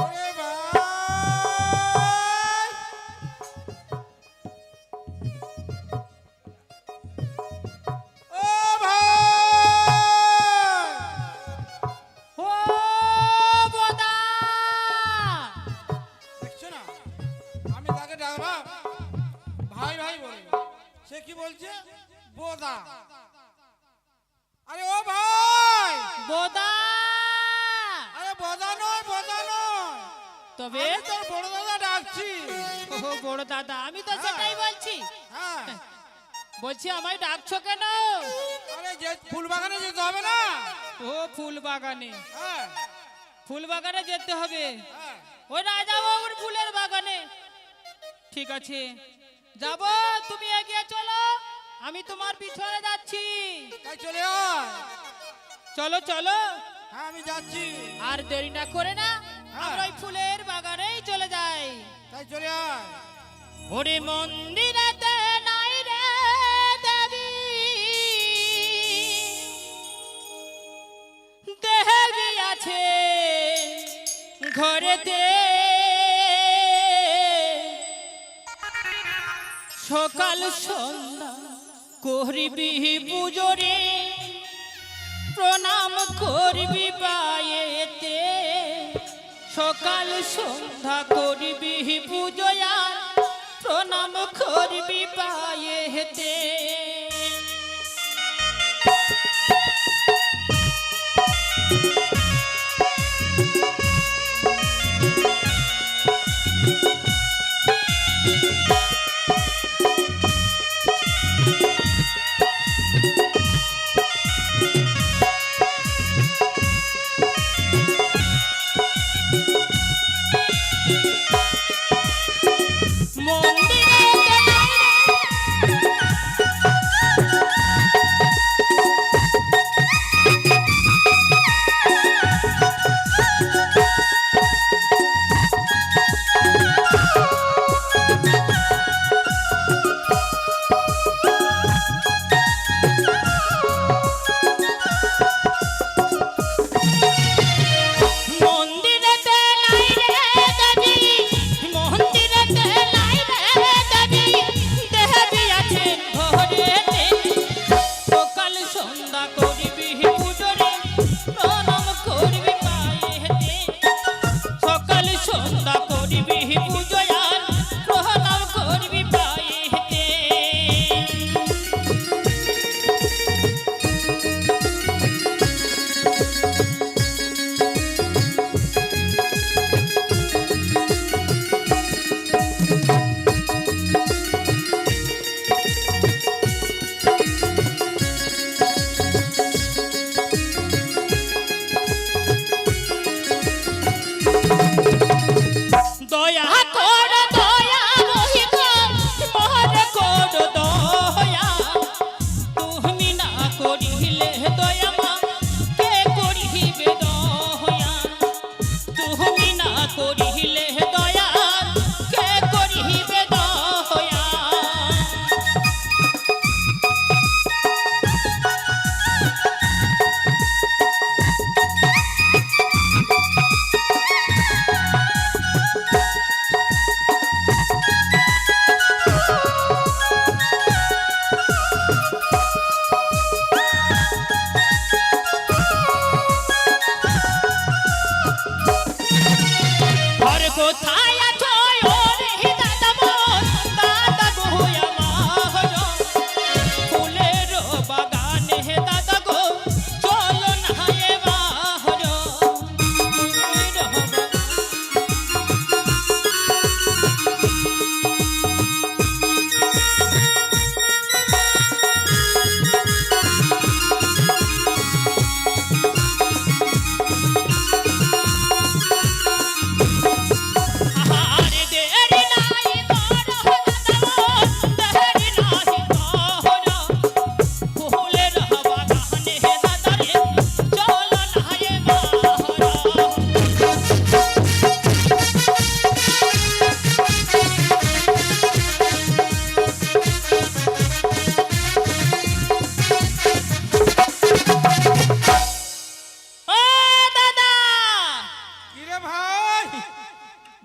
ওরে ভাই, ও ভাই, ও বোদা! দেখছো না আমি তাকে ডাকলাম ভাই ভাই বলে, সে কি বলছে বোদা। আরে ও ভাই, বোদা! আরে বোদা নয়, বোদা নয়, তবে আমি তোর বড় দাদা ডাকছি। ও বড় দাদা, আমি তো সেটাই বলছি। হ্যাঁ, বলছি আমায় ডাকছো কেন? আরে যে ফুল বাগানে যেতে হবে না? ও ফুল বাগানে, হ্যাঁ ফুল বাগানে যেতে হবে। হ্যাঁ, ওই রাজা বাবুর ফুলের বাগানে। ঠিক আছে, যাব, তুমি এগিয়ে চলো, আমি তোমার পিছনে যাচ্ছি। তাই চলে আয়। চলো চলো, হ্যাঁ আমি যাচ্ছি, আর দেরি না করে না হ্যাঁ। আমরা ওই ফুলের বাগানেই চলে যাই। তাই চলে আয়। ওরে মন্দিরেতে নাই রে দেবী, দেবী আছে ঘরেতে, সকাল সন্ধ্যা করবি পুজোরে, প্রণাম করবি পায়েতে, সকাল সন্ধ্যা করবি পূজয়া, প্রণাম করবি পায়েতে।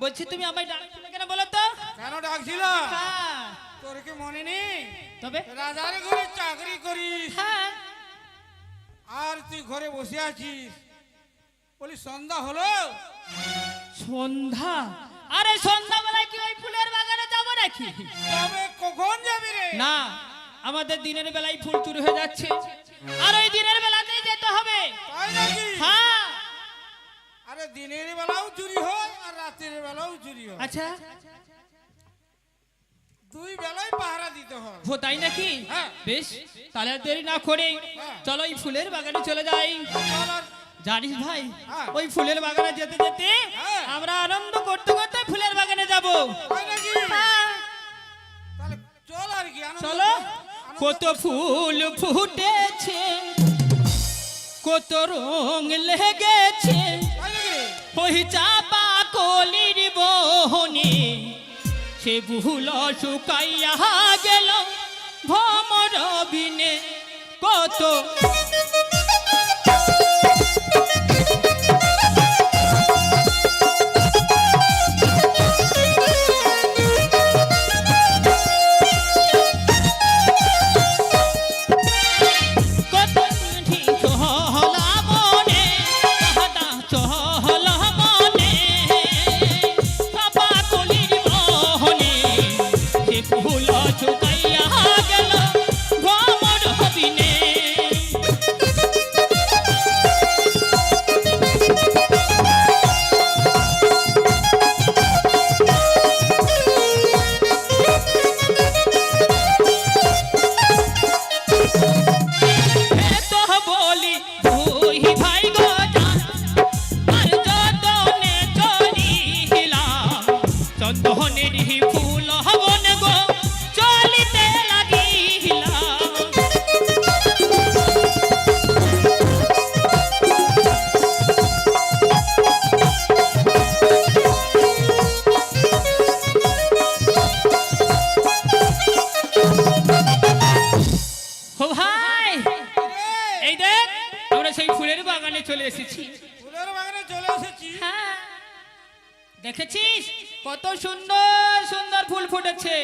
বলছি তুমি আমায় ডাকছিলে কেন বলো তো? কেন ডাকছিল? হ্যাঁ, তোর কি মনে নেই তবে রাজার ঘরে চাকরি করিস হ্যাঁ, আর তুই ঘরে বসে আছিস, বলি সন্ধ্যা হলো, সন্ধ্যা? আরে সন্ধ্যাবেলায় কি ওই ফুলের বাগানে যাবো নাকি? তবে কখন যাবি রে? না, আমাদের দিনের বেলায় ফুল চুরি হয়ে যাচ্ছে, আর ওই দিনের বেলাতেই যেতে হবে। তাই নাকি? হ্যাঁ। আরে দিনের বেলাও চুরি হয় আর রাতের বেলাও চুরি হয়, আচ্ছা, দুই বেলায় পাহারা দিতে হয়। ও তাই নাকি? হ্যাঁ। বেশ, তাহলে আর দেরি না করে হ্যাঁ। চলো ওই ফুলের বাগানে চলে যাই। চল আর- জানিস ভাই, হ্যাঁ। ওই ফুলের বাগানে যেতে যেতে হ্যাঁ। আমরা আনন্দ করতে করতে ফুলের বাগানে যাব। তাই নাকি? তাহলে চল আর কি, আনন্দ চলো। কর, আনন্দ কত ফুল ফুটেছে, কত রং লেগেছে, তাই নাকি? ওই চাপা কলির বহনে সে ভুল শুকাইয়া গেল ভমর বিনে। কত কত চহলা মনে, কাদা চহলা মনে, চাপা কলির বহনে সে ফুল শুকাইয়া গেল ভ্রমর বিনে। তো বলি দুই ভাই গো যান, আর যতনে চলিলাম চন্দনের ফুল হবন গো চলিতে লাগিলাম। ও ভাই, এই দেখ আমরা সেই ফুলের বাগানে চলে এসেছি। ফুলের বাগানে চলে এসেছি। হ্যাঁ, দেখেছিস কত সুন্দর সুন্দর ফুল ফুটেছে।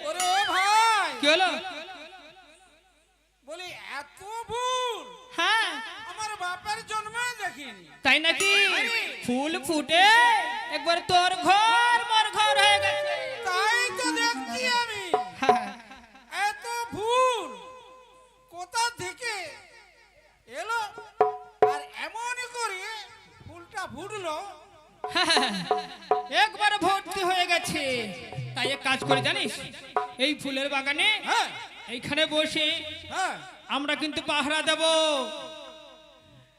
ওরে ও ভাই, কি হলো? বলি এত ফুল হ্যাঁ, আমার বাপের জন্মে দেখিনি। তাই নাকি? ফুল ফুটে একবার তোর ঘর মোর ঘর হয়ে গেছে। তাই তো দেখছি আমি, হ্যাঁ, এত ফুল কোথা থেকে এলো আর এমনই করে ফুলটা ফুটলো। হ্যাঁ, একবার ভর্তি হয়ে গেছে। তাই এক কাজ করে জানিস, এই ফুলের বাগানে হ্যাঁ এইখানে বসে হ্যাঁ আমরা কিন্তু পাহারা দেব।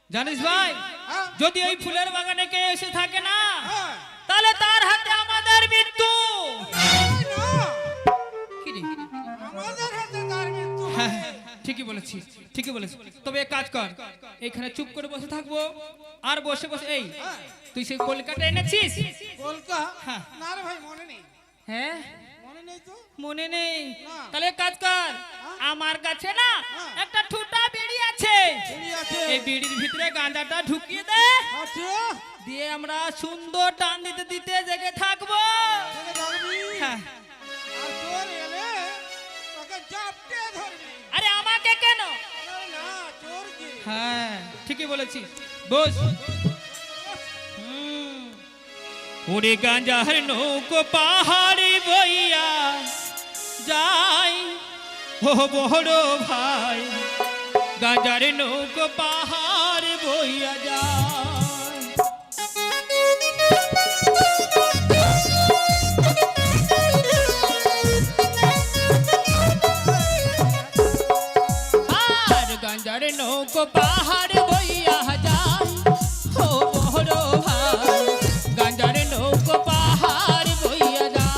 জানিস ভাই, হ্যাঁ। যদি ওই ফুলের বাগানে কে এসে থাকে না, হ্যাঁ। তাহলে তার হাতে আমাদের মৃত্যু। এই না, কি রে? আমাদের হাতে তার মৃত্যু হবে। হ্যাঁ, ঠিকই বলেছিস, ঠিকই বলেছিস। তবে এক কাজ কর, এখানে চুপ করে বসে থাকবো, আর বসে বসে এই তুই সেই কলকাতা এনেছিস? কলকা হ্যাঁ। না রে ভাই, মনে নেই, হ্যাঁ, মনে নেই তো। মনে নেই? না। তাহলে এক কাজ কর, আমার কাছে না হ্যাঁ। একটা ঠুটা বিড়ি আছে, ঠিক আছে। এই বিড়ির ভিতরে গাঁজাটা ঢুকিয়ে দে, আচ্ছা, দিয়ে আমরা সুন্দর টান দিতে দিতে জেগে থাকবো। তোকে ধরবি। হ্যাঁ। আর তোর এলে তোকে জাপটে ধরবি। আরে আমাকে কেন? আরে না, তোর কি? হ্যাঁ, ঠিকই বলেছিস, বস। ওরে গাঁজার নৌকো পাহাড়ি বইয়া যাই, ও বড় ভাই, গাঁজার নৌকো পাহাড় বইয়া যায়। আর গাঁজার নৌকো পাহাড় বইয়া যায়, ও বড় ভাই, গাঁজার নৌকো পাহাড় বইয়া যায়।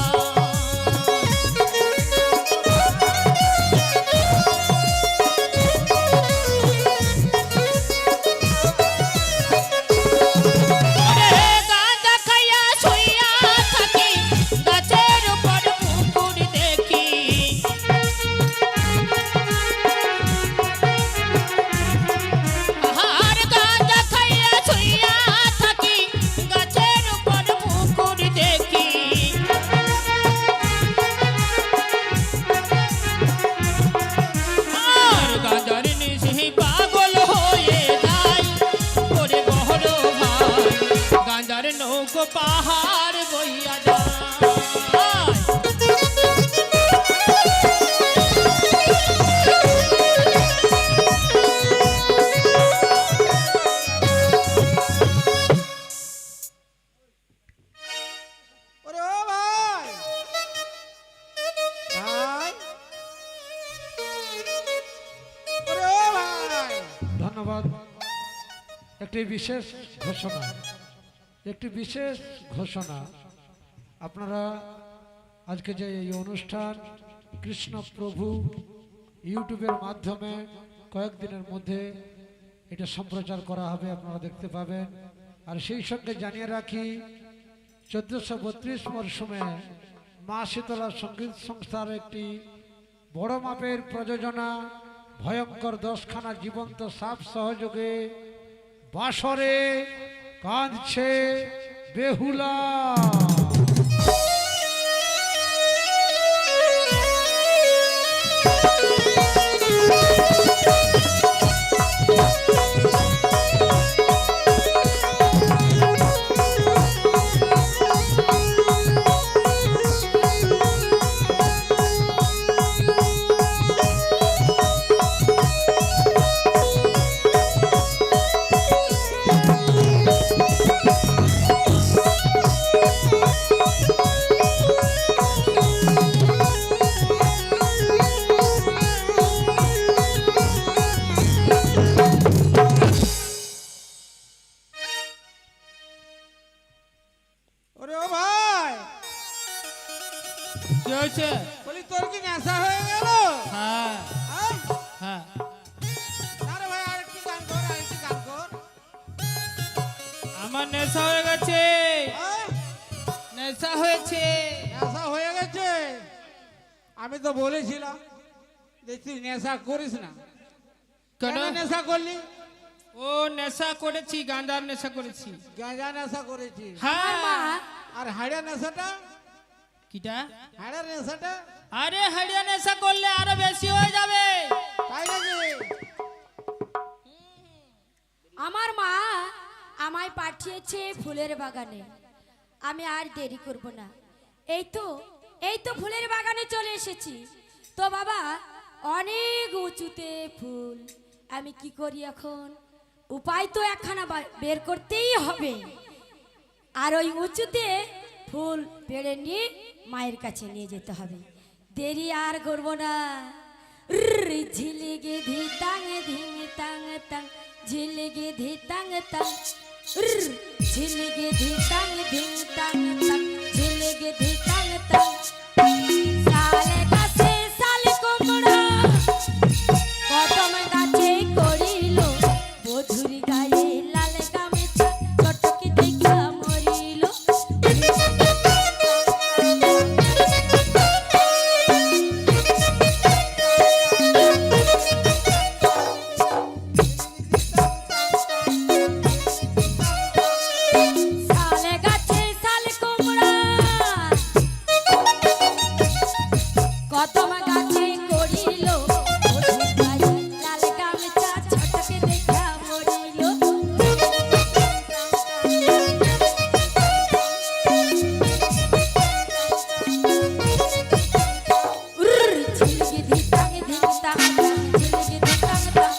গো পাহাড় বইয়া যায়। ওরে ও ভাই ভাই ওরে ও ভাই ধন্যবাদ। একটি বিশেষ ঘোষণা আপনারা আজকে যে এই অনুষ্ঠান কৃষ্ণ প্রভু ইউটিউবের মাধ্যমে কয়েকদিনের মধ্যে এটা সম্প্রচার করা হবে, আপনারা দেখতে পাবেন। আর সেই সঙ্গে জানিয়ে রাখি 1432 মরশুমে মা শীতলা সঙ্গীত সংস্থার একটি বড় মাপের প্রযোজনা ভয়ঙ্কর 10খানা জীবন্ত সাপ সহযোগে বাসরে কাঁদছে বেহুলা। ওরে ও ভাই কি হয়েছে? বলি তোর কি নেশা হয়ে গেল? হ্যাঁ হ্যাঁ? হ্যাঁ। আরে ভাই আরেকটি গান কর। আমার নেশা হয়ে গেছে, হ্যাঁ? নেশা হয়েছে। নেশা হয়ে গেছে? আমি তো বলেছিলাম যে তুই নেশা করিস না। কেন? কেন নেশা করলি? ও নেশা করেছি, গাঁজার নেশা করেছি। গাঁজা নেশা করেছিস? হ্যাঁ। আর হাড়িয়া নেশাটা? কিটা? হাড়িয়া নেশাটা? আরে হাড়িয়া নেশা করলে আরো বেশি হয়ে যাবে। তাই নাকি? আমার মা আমায় পাঠিয়েছে ফুলের বাগানে। আমি আর দেরি করব না। এই তো ফুলের বাগানে চলে এসেছি। তো বাবা অনেক উঁচুতে ফুল, আমি কি করি এখন? উপায় তো একখানা বের করতেই হবে। আর ওই উঁচুতে ফুল পেড়ে নিয়ে মায়ের কাছে নিয়ে যেতে হবে। দেরি আর করব না। ঝিলিগে ধি তাং ধিং তাং তাং, ঝিলিগে ধি তাং তাং, ঝিলিগে ধি তাং ধিং তাং তাং, ঝিলিগে ধি তাং তাং। সালে গাছে সালে কুমড়া, কদম গাছে করিল বধুরি গায়ে লাল গামছা, চটকি দেখা মরিল। সালে গাছে সালে কুমড়া, কদম গাছে করিল বধুরি গায়ে লাল গামছা, চটকি দেখা মরিল। ঝিলিগে ধি তাং ধিং তাং তাং, ঝিলিগে ধি তাং তাং,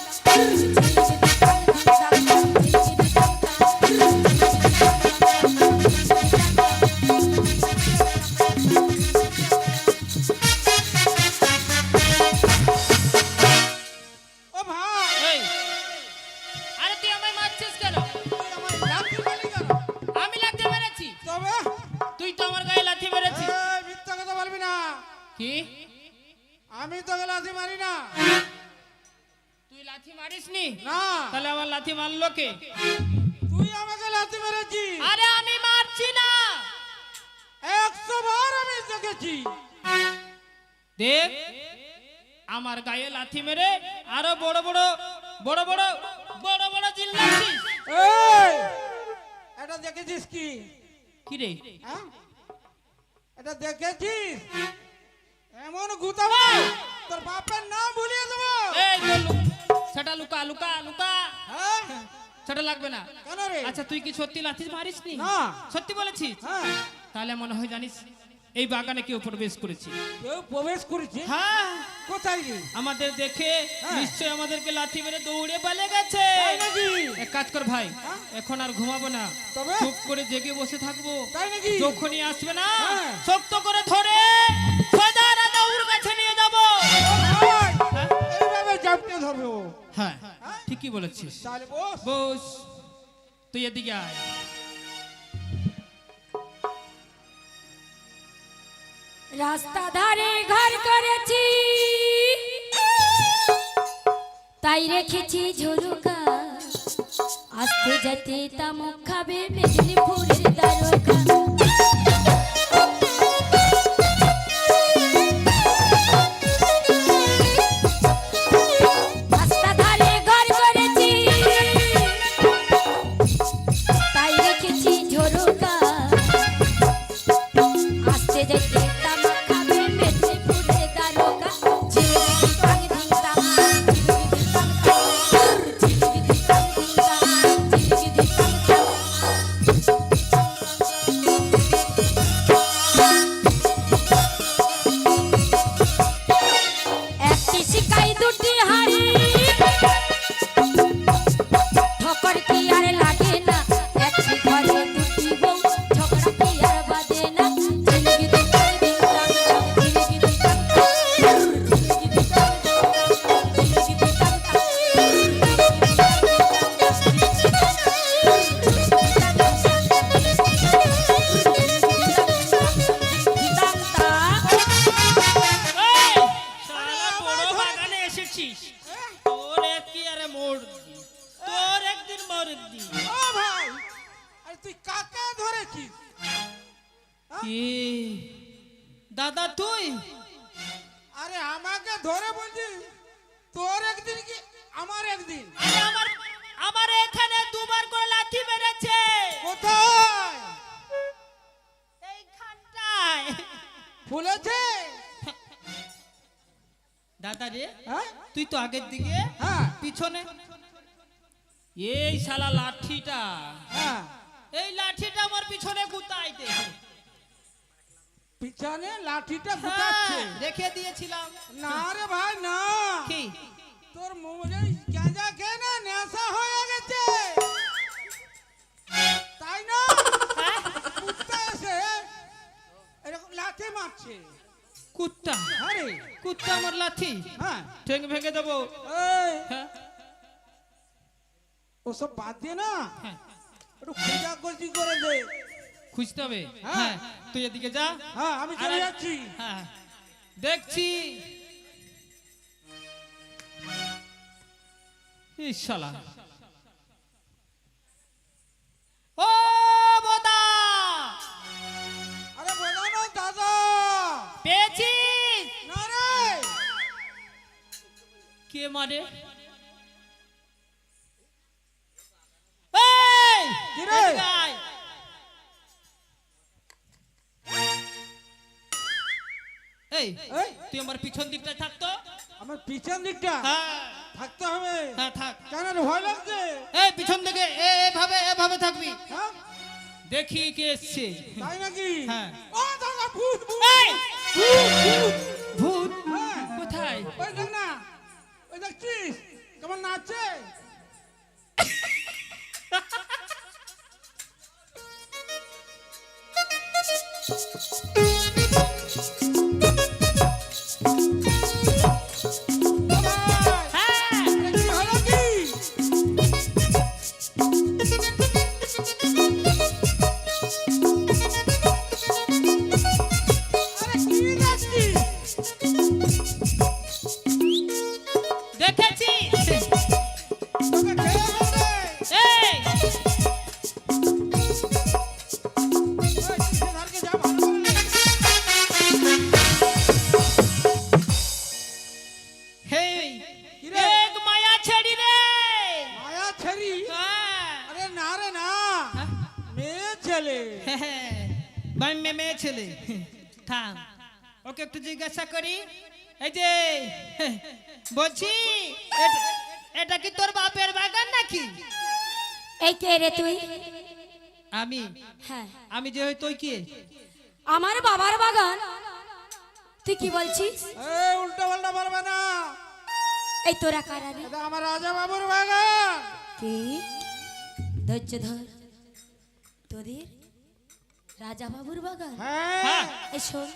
ঝিলিগে ধি তাং ধিং তাং তাং, ঝিলিগে ধি তাং ও ভাই এই, আরে তুই আমায় মারছিস কেন? তুই আমায় লাথি মারলি কেন? আমি লাথি মেরেছি? তবে তুই তো আমার গায়ে লাথি মেরেছিস। এই, মিথ্যা কথা বলবি না। কি? আমি তোকে লাথি মারি না। তুই লাথি মারিসনি? না, তাহলে আমার লাথি মারলো কে? তুই আমাকে লাথি মেরেছিস। আরে আমি মারছি না। 100 বার আমি দেখেছি। দেখ, আমার গায়ে লাথি মেরে আরো বড় বড় বড় বড় বড় বড় চিল্লাচ্ছিস। এই, এটা দেখেছিস কি? কি রে? হ্যাঁ? এটা দেখেছিস? এমন গুতাবো তোর বাপের নাম ভুলিয়ে দেবো। এই তো সেটা লুকা লুকা লুকা। হ্যাঁ? সেটা লাগবে না। কেন রে? আচ্ছা তুই কি সত্যি লাঠি মারিস নি? না। সত্যি বলেছিস? হ্যাঁ। তাহলে মনে হয় জানিস এই বাগানে কেউ প্রবেশ করেছে। কেউ প্রবেশ করেছে? হ্যাঁ, কোথায় রে? আমাদের দেখে হ্যাঁ। নিশ্চয় আমাদেরকে লাঠি মেরে দৌড়ে পালিয়ে গেছে। তাই নাকি? এক কাজ কর ভাই, হ্যাঁ? এখন আর ঘুমাবো না, তবে? চুপ করে জেগে বসে থাকবো। তাই নাকি? যখনই আসবে না হ্যাঁ। শক্ত করে ধরে সোজা রাজা ওর কাছে নিয়ে যাবো। ভাই, হ্যাঁ? এইভাবে জাপটে ধরবে ও। হ্যাঁ ঠিকই বলেছিস। তাহলে বস। বস, তুই এদিকে আয়। রাস্তা ধারে ঘর করেছি, তাই রেখেছি ঝুলুকা, আসতে যেতে তামুক খাবে মেদিনীপুরের দ্বারকা। রাস্তা ধারে ঘর করেছি, তাই রেখেছি ঝুলুকা, আসতে যেতে তামুক খাবে মেদিনীপুরের দ্বারকা। ঝিলিমিলি তাং ধিং তাং, ঝিলিমিলি তাং তাং, ঝিলিমিলি তাং ধিং তাং, ঝিলিমিলি তাং তাং। একটি শিকাই দুটি হাড়ি, ঠোকর কি আর লাগে না, একটি ঘরে দুটি বউ, ঝগড়া কি আর বাজে না। ঝিলিমিলি তাং ধিং তাং, ঝিলিমিলি তাং তাং, ঝিলিমিলি তাং তাং, ঝিলিমিলি তাং তাং। এই, শালা বড় বাগানে এসেছিস, তোর কি আরে মোড় দি, তোর একদিন মরে দি। ও ভাই, আরে তুই কাকে ধরেছিস? কি দাদা তুই? আরে আমাকে ধরে বলছিস? তোর একদিন কি আমার একদিন? আরে আমার এখানে দুবার করে লাঠি মেরেছে। কোথায়? এইখানটায়। ফুলেছে? দাদা রে, হ্যাঁ তুই তো আগের দিকে, হ্যাঁ পিছনে। এই শালা লাঠিটা, হ্যাঁ। এই লাঠিটা আমার পিছনে গুতাইতে। পিছনে লাঠিটা গুটাচ্ছে? হ্যাঁ, রেখে দিয়েছিলাম। না রে ভাই না, কি? তোর মোমরে গাঁজা খেয়ে না নেশা হয়ে গেছে, তাই না? হ্যাঁ? কুত্তা এসে এরকম লাঠি মারছে। কুত্তা? আরে কুত্তা আমার লাঠি? হ্যাঁ ঠেং ভেঙে দেবো। এই হ্যাঁ? ওসব বাদ দিয়ে না, হ্যাঁ, একটু খোঁজাখুঁজি করে দে। খুঁজতে হবে। হ্যাঁ। হ্যাঁ, তুই এদিকে যা। হ্যাঁ আমি চলে আরে- যাচ্ছি। হ্যাঁ, দেখছি। এই শালা। ও বোদা, আরে বোঝানো দাদা। পেয়েছিস? না রে, কে মারে? এই, কি রে? এদিকে আয়। এই, এই তুই আমার পিছন দিকটা থাকতো। আমার পিছন দিকটা হ্যাঁ, থাকতে হবে? হ্যাঁ থাক। কেন রে, ভয় লাগছে? এই পিছন দিকে এভাবে এভাবে থাকবি। হ্যাঁ দেখি কে এসছে। তাই নাকি? হ্যাঁ। ও দাদা, ভূত ভূত এই, ভূত, ভূত। ভূত? হ্যাঁ কোথায়? ওই দেখ না, ওই দেখছিস কেমন নাচছে? ও ভাই, হ্যাঁ, এটা কি হলো কি? আরে কি দেখছিস? দেখেছি। তোকে খেয়ে ফেলবে। এই, ওই, তুই সেধারকে যা, ভালো করে নে। হেই, কি রে? এক মায়া ছেড়ি রে। মায়া ছেড়ি? হ্যাঁ, আরে না রে না, হ্যাঁ, মেয়ে ছেলে। ভাই মেয়ে ছেলে। থাম, ওকে একটু জিজ্ঞাসা করি। এই যে বলছি, এটা কি তোর বাপের বাগান নাকি? এই কে রে তুই? আমি হ্যাঁ, আমি যে হই তুই কি? আমার বাবার বাগান তুই কি বলছিস? এই উল্টো পাল্টা বলবে না, এই তোরা কারা রে? এটা আমার রাজা বাবুর বাগান। কি? ধৈর্য ধর, তোদের রাজা বাবুর বাগান? হ্যাঁ, এই শোন,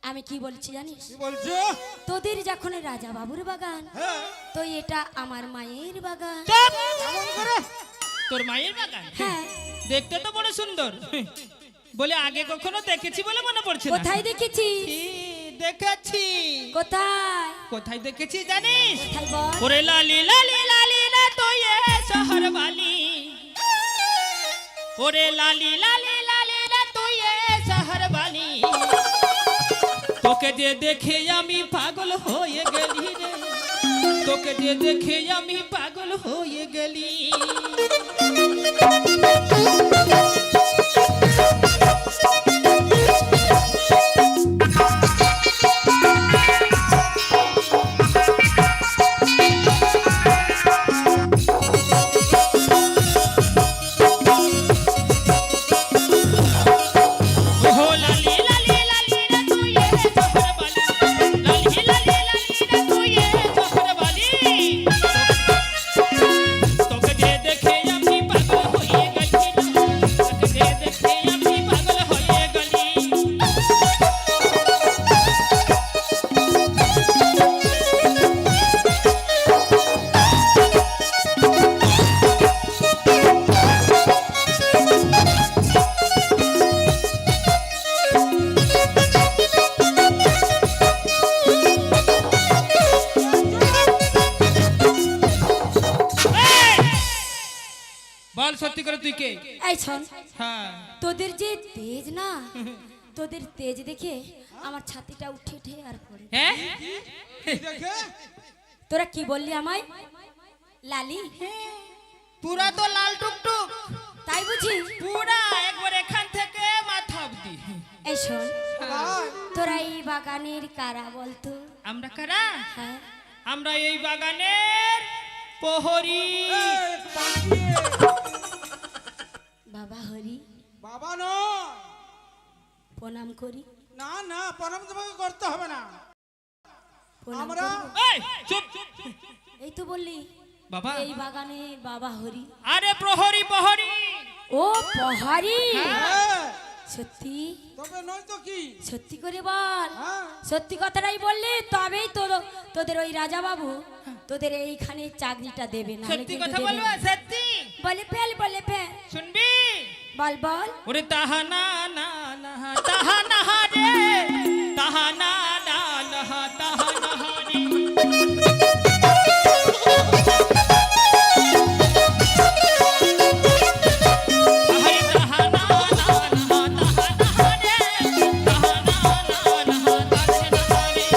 আমি কি বলছি জানিস? কি বলছো? তোদের যখন রাজা বাবুর বাগান, হ্যাঁ, তো এটা আমার মায়ের বাগান। চুপ! কেমন করে? তোর মায়ের বাগান? হ্যাঁ, দেখতে তো বড় সুন্দর, বলে আগে কখনো দেখেছি বলে মনে পড়ছে না। কোথায় দেখেছি? কি দেখেছি? কোথায় কোথায় দেখেছি জানিস? কোথায় বল? ওরে লালি লালি লালি রে তুই এ শহর বালি, ওরে লালি লালি লালি রে তুই এ শহর বালি, তোকে যে দেখে আমি পাগল হয়ে গেলি রে, তোকে যে দেখে আমি পাগল হয়ে গেলি। ওহো লালি লালি লালি রে তুই এ শহর বালি, লালি লালি লালি রে তুই এ শহর বালি, তোকে যে দেখে আমি পাগল হয়ে গেলি, তোকে যে দেখে আমি পাগল হয়ে গেলি। বল সত্যি করে তুই কে? এই শোন, হ্যাঁ, তোদের যে তেজ না, তোদের তেজ দেখে আমার ছাতিটা উঠে উঠে আর পড়ে। হ্যাঁ কি দেখে? তোরা কি বললি আমায়? লালি? পুরা তো লাল টুকটুক, তাই বুঝি? পুরা একবার এখান থেকে মাথা অব্দি। এই শোন, ভাই, তোরা এই বাগানের কারা বলতো? আমরা কারা? হ্যাঁ, আমরা এই বাগানের প্রহরী। এই তাকিয়ে। বাবা হরি, বাবা নয়, প্রণাম করি। না না, প্রণাম তোমাকে করতে হবে না। প্রণাম আমরা করব। এই চুপ! এই তো বললি বাবা, এই বাগানে বাবা হরি। আরে প্রহরী প্রহরী। ও প্রহরী? হ্যাঁ, সত্যি? তবে নয় তো কি? সত্যি করে বল। হ্যাঁ, সত্যি কথাটাই বললি তবেই তোদের ওই রাজা বাবু তোদের এইখানে চাকরিটা দেবে না। সত্যি কথা বলবো? সত্যি বলে ফেল, বলে ফেল। শুনবি? বল বল। ওরে তাহানা না না তাহানা রে, তাহানা না না তাহানা রে। আহাই তাহানা না না তাহানা রে, তাহানা না না তাহানা রে।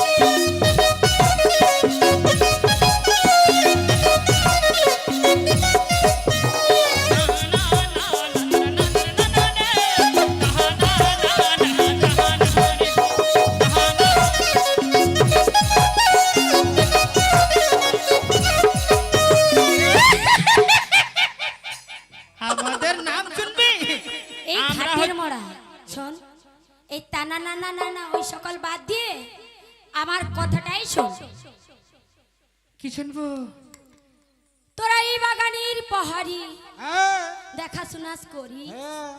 আমাদের নাম শুনবি? এই আমরা ঘাটের মোড়া শোন, এই টানা না না না না ওই সকল বাদ দিয়ে আমার কথাটাই শোন। কি শুনবো? তোরা এই বাগানের পাহাড়ি হ্যাঁ, দেখাশোনা করি, হ্যাঁ,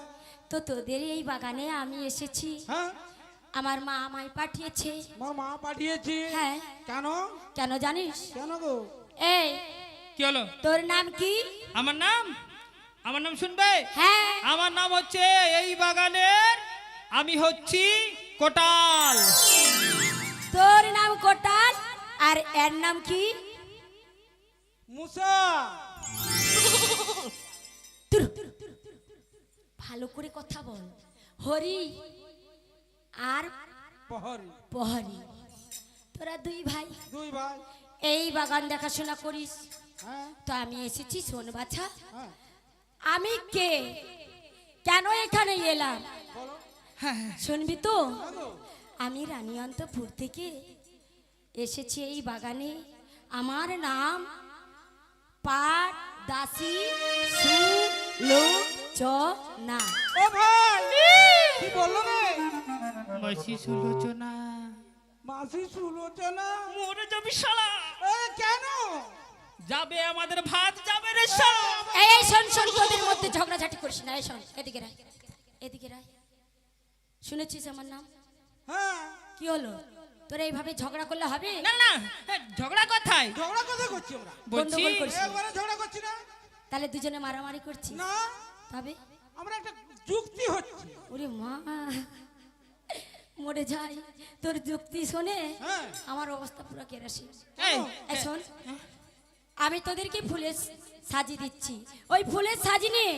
তো তোদের এই বাগানে আমি এসেছি। হ্যাঁ, আমার মা আমায় পাঠিয়েছে। মা পাঠিয়েছি। হ্যাঁ, কেন? কেন জানিস? কেন গো? এই কি হলো? তোর নাম কি? আমার নাম শুনবে? হ্যাঁ, আমার নাম হচ্ছে এই বাগানের, আমি হচ্ছি কোটাল। তোর নাম কোটাল, আর এর নাম কি? মুসা। তুর। ভালো করে কথা বল। হরি আর প্রহরী। প্রহরী, তোরা দুই ভাই দুই ভাই। এই বাগান দেখাশোনা করিস। হ্যাঁ, তো আমি এসেছি, শোন বাছা, হ্যাঁ, আমি কে, কেন এখানে এলাম বলো। শুনবি তো? হ্যাঁ গো। আমি রানীকান্তপুর থেকে এসেছি এই বাগানে। আমার নাম পাট দাসী সুলোচনা। ও ভাই কি বললো রে? মাসি সুলোচনা মাসি সুলোচনা মরে যাবি শালা। কেন? যাবে আমাদের ভাত যাবে রে শালা। এই শোন শোন, তোদের মধ্যে ঝগড়াঝাটি করিস না। এই শোন, এদিকে রায়, এদিকে রায়। শুনেছিস আমার নাম? হ্যাঁ। কি হলো? তোরা এইভাবে ঝগড়া করলে হবে? না না ঝগড়া কথাই ঝগড়া কথা করছি আমরা? বলছি। গন্ডগোল করিস না। একবারে ঝগড়া করছি না। তাহলে দুজনে মারামারি করছি না, তবে? আমরা একটা যুক্তি হচ্ছে। ওরে মা, মরে যাই তোর যুক্তি শুনে। হ্যাঁ। আমার অবস্থা পুরো কেরাসিন। এই এই শোন, আমি তোদেরকে ফুলে সাজিয়ে দিচ্ছি। ওই ফুলের সাজি নিয়ে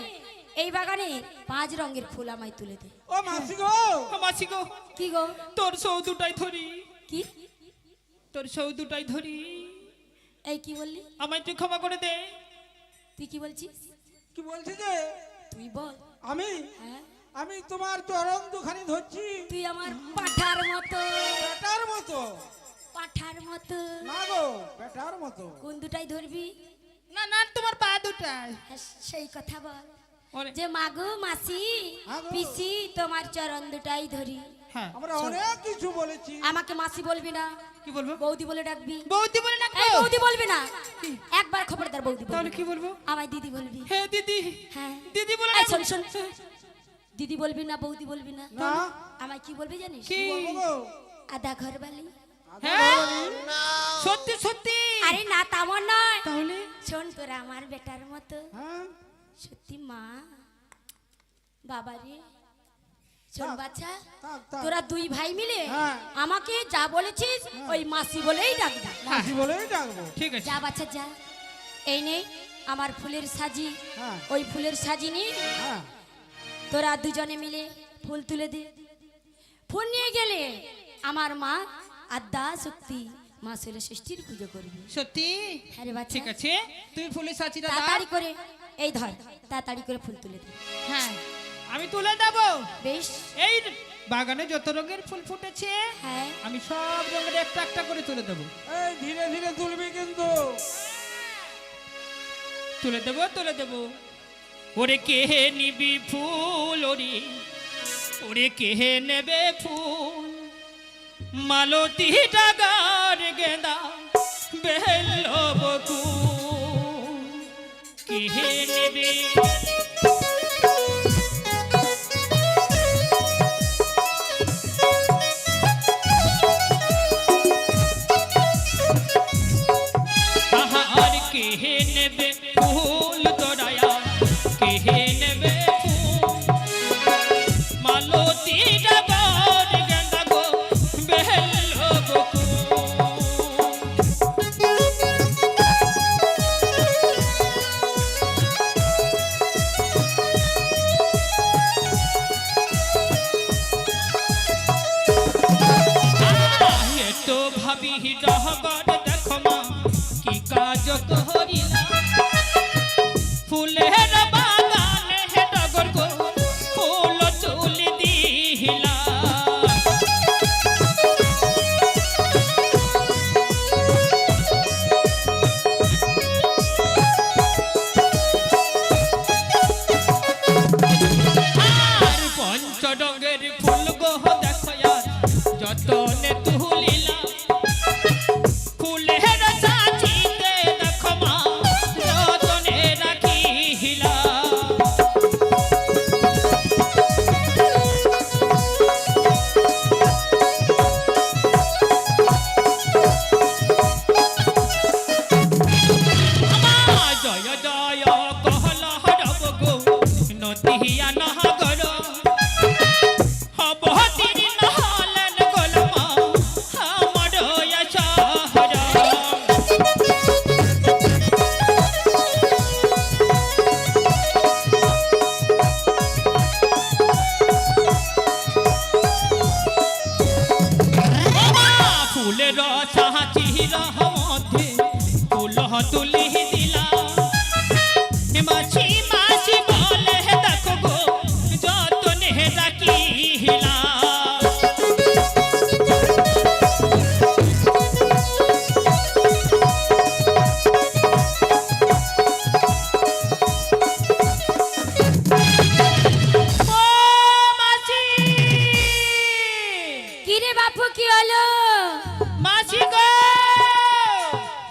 এই বাগানে 5 রঙের ফুল আমায় তুলে দে। ও মাসি গো, ও মাসি গো, কি গো? তোর সৌদুটাই ধরি, কি? তোর সৌদুটাই ধরি। এই কি বললি? আমায় তুই ক্ষমা করে দে। তুই কি বলছিস? কি বলছি যে তুই বল। আমি হ্যাঁ, আমি তোমার চরণ দুখানি ধরছি। তুই আমার পাঠার মতো। বেটার মতো পাঠার মতো। না গো, বেটার মতো। কোন দুটাই ধরবি? না না তোমার পা দুটাই। হ্যাঁ, সেই কথা বল ওরে, যে মাগো মাসি আগো। পিসি তোমার চরণ দুটাই ধরি। হ্যাঁ আমরা অনেক কিছু বলেছি। আমাকে মাসি বলবি না, কি বলবো? বৌদি বলে ডাকবি। বৌদি বলে না এই বৌদি বলবি না, একবার খবরদার বৌদি বলবি তাহলে না। কি বলবো? আমায় দিদি বলবি। হ্যাঁ দিদি, হ্যাঁ দিদি বলে এই ডাকবো। শোন শোন, দিদি বলবি না, বৌদি বলবি না। না। আমায় কি বলবি জানিস? কি? বলবো গো। আদা ঘরবালি। হ্যাঁ সত্যি সত্যি। আরে না, তেমন নয়। তাহলে শোন, তোরা আমার বেটার মতো। হ্যাঁ। সত্যি মা বাবা রে। শোন থাক, বাচ্চা, থাক, থাক। তোরা 2 ভাই মিলে হ্যাঁ। আমাকে যা বলেছিস ওই মাসি বলেই ডাকবি। মাসি বলেই ডাকবো। ঠিক আছে। যা বাচ্চা যা। এই নে আমার ফুলের সাজি। হ্যাঁ। ওই ফুলের সাজি নিয়ে হ্যাঁ। তোরা দুজনে মিলে ফুল তুলে দে। ফুল নিয়ে গেলে আমার মা আদ্যা শক্তি মা ষষ্ঠীর পুজো করবি। সত্যি? হ্যাঁ রে বাচ্চা। ঠিক আছে, তুমি ফুলের সাচিটা দাও। তাড়াতাড়ি করে এই ধর, তাড়াতাড়ি করে ফুল তুলে দে। হ্যাঁ আমি তুলে দেবো। বেশ। এই বাগানে যত রঙের ফুল ফুটেছে হ্যাঁ, আমি সব রঙের একটা একটা করে তুলে দেবো। এই ধীরে ধীরে তুলবি কিন্তু। তুলে দেবো তুলে দেবো। ওরে কে নিবি ফুল, ওরে ওরে কে নেবে ফুল, মালতী ডাগার গেঁদা বেল বকুল, কে নেবে? আর কে নেবে ফুল তোরায়া, কে নেবে ফুল, মালতী ডাগার গেঁদা গো বেল বকুল।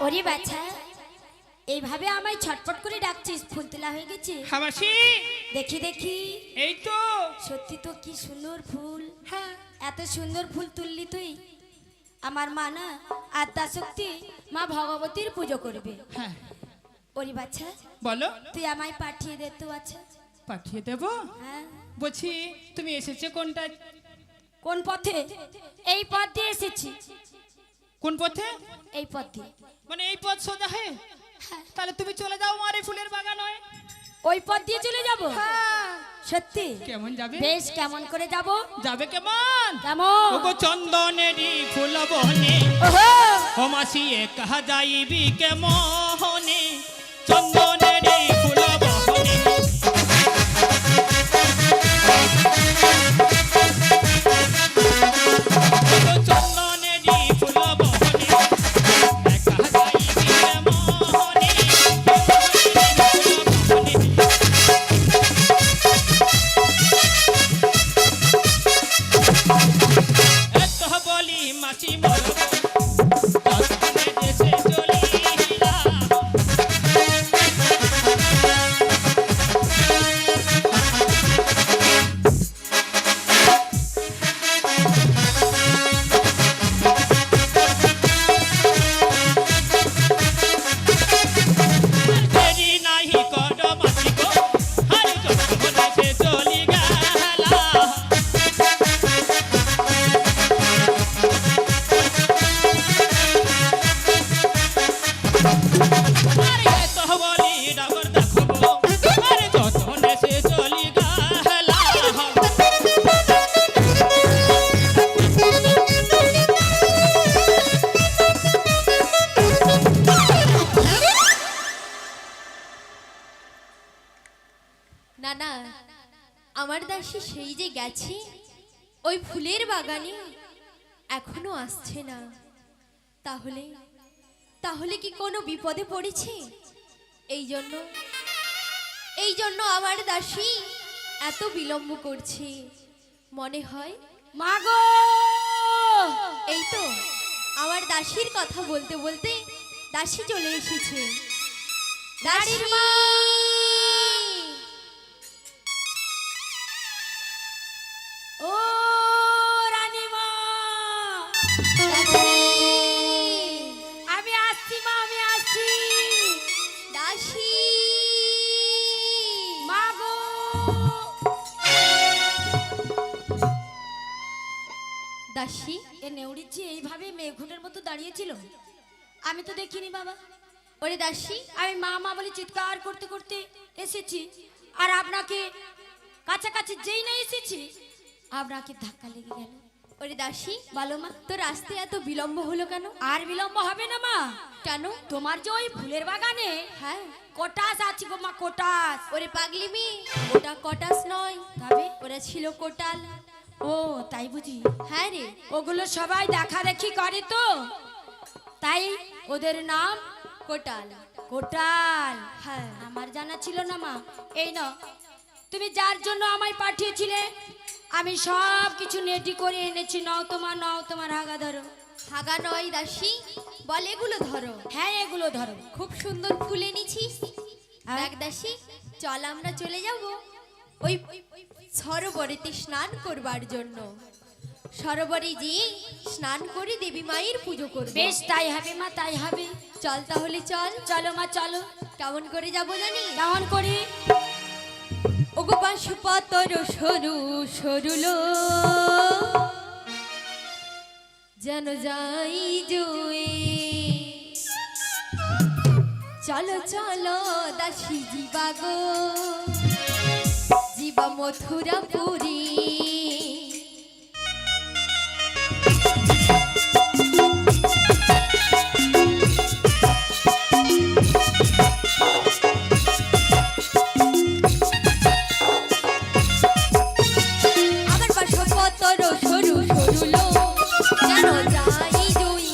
ওরে বাচ্চা, এইভাবে আমায় ছটফট করে ডাকছিস, ফুল তোলা হয়ে গেছে? হ্যাঁ মাসি, দেখি দেখি, এই তো। সত্যি তো কি সুন্দর ফুল। হ্যাঁ, এত সুন্দর ফুল তুললি তুই। আমার মা না আদ্যা শক্তি মা ভগবতীর পুজো করবে। হ্যাঁ ওরে বাচ্চা, বলো। তুই আমায় পাঠিয়ে দে তো। আচ্ছা পাঠিয়ে দেব। হ্যাঁ, বলছি তুমি এসেছো কোনটা? কোন পথে? এই পথ দিয়ে এসেছি। কোন পথে? এই পথ দিয়ে। মানে এই পথ সোজা হয়ে? তাহলে তুমি চলে যাও আমার এই ফুলের বাগান হয়ে। ওই পথ দিয়ে চলে যাব? সত্যি? কেমন যাবে? বেশ, কেমন করে যাব? যাবে কেমন? কেমন? ওগো চন্দনেরই ফুল বনে, ওহো, ও মাসি কাহা যাইবি কেমনে? চন্দনেরই ফুল বনে, ওগো চন্দনেরই ফুল বনে, কাহা যাইবি কেমনে? এত বলি মাসি মর দেশে চলিলা, দেরি নাহি কর মাসি গো, আরে যত দেশে চলি গেলা। আরে এত বলি ডাগর দেখো গো, আরে যত দেশে চলি গেলা। না না, আমার দাসী সেই যে গেছে ওই ফুলের বাগানে, এখনো আসছে না। তাহলে তাহলে কি কোনো বিপদে পড়েছে? এই জন্য আমার দাসী এত বিলম্ব করছে মনে হয়। মা গো! এই তো আমার দাসীর কথা বলতে বলতে দাসী চলে এসেছে। দাসীর মা! ও রানীমা, দাসী! আমি আসছি মা, আমি আসছি। দাসী! মা গো! দাসী, এ নেউড়িছি এইভাবে মেঘুনের মতো দাঁড়িয়েছিল? আমি তো দেখিনি বাবা। ওরে দাসী, আমি মা মা বলে চিৎকার করতে করতে এসেছি, আর আপনাকে কাছাকাছি যেই না এসেছি আপনাকে ধাক্কা লেগে গেল। ওরে দাসী, বলো মা, তো রাস্তায় এত বিলম্ব হলো কেন? আর বিলম্ব হবে না মা। কেন? তোমার যে ওই ফুলের বাগানে হ্যাঁ, কোটাস আছে গো মা, কোটাস। ওরে পাগলি মেয়ে, ওটা কটাস নয়, তবে ওরা ছিল কোটাল। ও তাই বুঝি? হ্যাঁ রে, ওগুলো সবাই দেখা দেখি করে তো, তাই ওদের নাম কোটাল। কোটাল। হ্যাঁ, আমার জানা ছিল না মা। এই নাও, তুমি যার জন্য আমায় পাঠিয়েছিলে আমি সব কিছু নেটি করে এনেছি। নাও তোমার, নাও তোমার হাগা ধরো। হাগা নয় দাসী, বল এগুলো ধরো। হ্যাঁ, এগুলো ধরো। খুব সুন্দর ফুল এনেছিস। হ্যাঁ। দেখ দাসী, চল আমরা চলে যাব ওই সরোবরেতে স্নান করবার জন্য। সরোবরে গিয়ে স্নান করে দেবী মায়ের পুজো করব। বেশ, তাই হবে মা, তাই হবে। চল তাহলে চল। চলো মা, চলো। কেমন করে যাব জানি? কেমন করি? ওগো বাঁশ পাতর সরু সরুলো, যেন যাই জুয়ে। চলো চলো দাসী জীবা গো, জীবা মথুরাপুরী। আমার বাঁশ পাতর সরু সরুলো, যেন যাই জুই।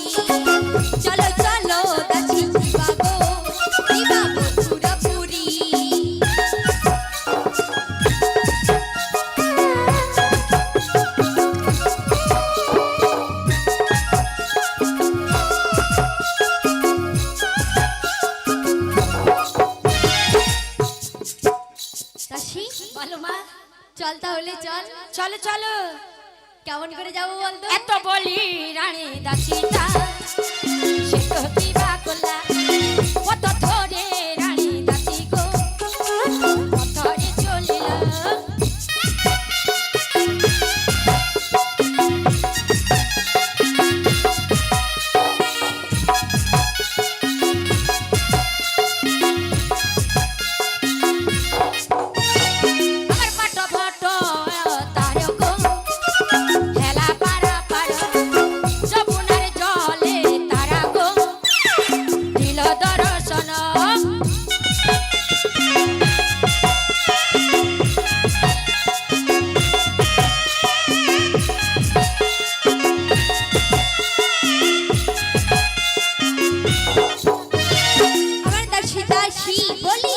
চলো চলো দাসী জীবা গো, জীবা মথুরাপুরী। চল তাহলে চল। চলো চলো। কেমন করে যাবো বলতো? এত বলি রানী দাসিতা সে তো কিবা করলা কত ধরে রানী দাসি গো পথরে চলিলা আমার পাট ফট তার গো হেলা পারা পারা যমুনার জলে তারা গো দিল দর্শন আমার দাসী দাসী বলি